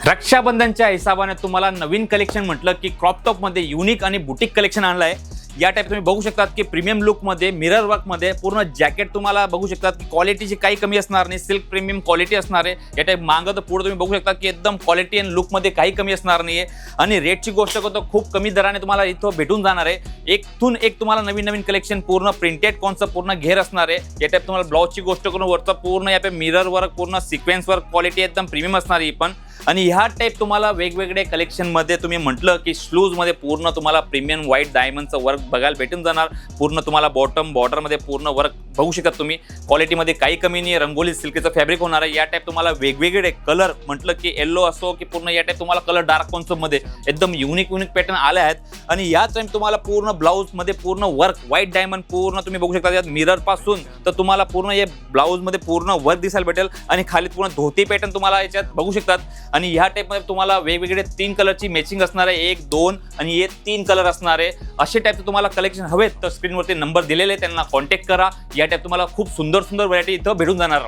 रक्षाबंधनच्या हिसाबाने तुम्हाला नवीन कलेक्शन म्हटलं की क्रॉप टॉप मध्ये युनिक आणि बुटीक कलेक्शन आणलं आहे। या टाइप तुम्ही बघू शकतात की प्रीमियम लुक मध्ये मिरर वर्क मध्ये पूर्ण जॅकेट तुम्हाला बघू शकतात की क्वालिटीची काही कमी असणार नाही, सिल्क प्रीमियम क्वालिटी असणार आहे। या टाइप मागं तर पुढे तुम्ही बघू शकता की एकदम क्वालिटी आणि लुक मध्ये काही कमी असणार नाहीये। आणि रेटची गोष्ट करतो खूप कमी दराने तुम्हाला इथं भेटून जाणार आहे। एकतून एक तुम्हाला नवीन नवीन कलेक्शन पूर्ण प्रिंटेड कॉन्सेप्ट पूर्ण घेर असणार आहे। या टाइप तुम्हाला ब्लाउजची गोष्ट करून वरचा पूर्ण या पे मिरर वर्क पूर्ण सिक्वेन्स वर्क क्वालिटी एकदम प्रीमियम असणार आहे पण। आणि ह्या टाइप तुम्हाला वेगवेगळे कलेक्शन मध्ये तुम्ही म्हटलं की स्लूज मध्ये पूर्ण तुम्हाला प्रीमियम व्हाईट डायमंडचं वर्क बघायला भेटून जाणार। पूर्ण तुम्हाला बॉटम बॉर्डर मध्ये पूर्ण वर्क बघू शकता तुम्ही, क्वालिटी मध्ये काही कमी नाही, रंगोली सिल्कचं फॅब्रिक होणार आहे। या टाइप तुम्हाला वेगवेगळे कलर म्हटलं की येलो असो की पूर्ण या टाइप तुम्हाला कलर डार्क कॉन्सेप्ट मध्ये एकदम युनिक पॅटर्न आले आहेत। आणि या टाइम तुम्हाला पूर्ण ब्लाउज मध्ये पूर्ण वर्क व्हाईट डायमंड पूर्ण तुम्ही बघू शकता यात मिरर पासून तर तुम्हाला पूर्ण हे ब्लाउज मध्ये पूर्ण वर्क दिसायला भेटेल। आणि खाली पूर्ण धोती पॅटर्न तुम्हाला याच्यात बघू शकतात। आणि ह्या टाइप मध्ये तुम्हाला वेगवेगळे 3 कलरची मॅचिंग असणार आहे, 1 2 आणि हे 3 कलर असणार आहे। असे टाइपचे तुम्हाला कलेक्शन हवेत तर स्क्रीनवरती नंबर दिलेले त्यांना कॉन्टॅक्ट करा। या टाइप तुम्हाला खूप सुंदर व्हरायटी इथं भेटून जाणार।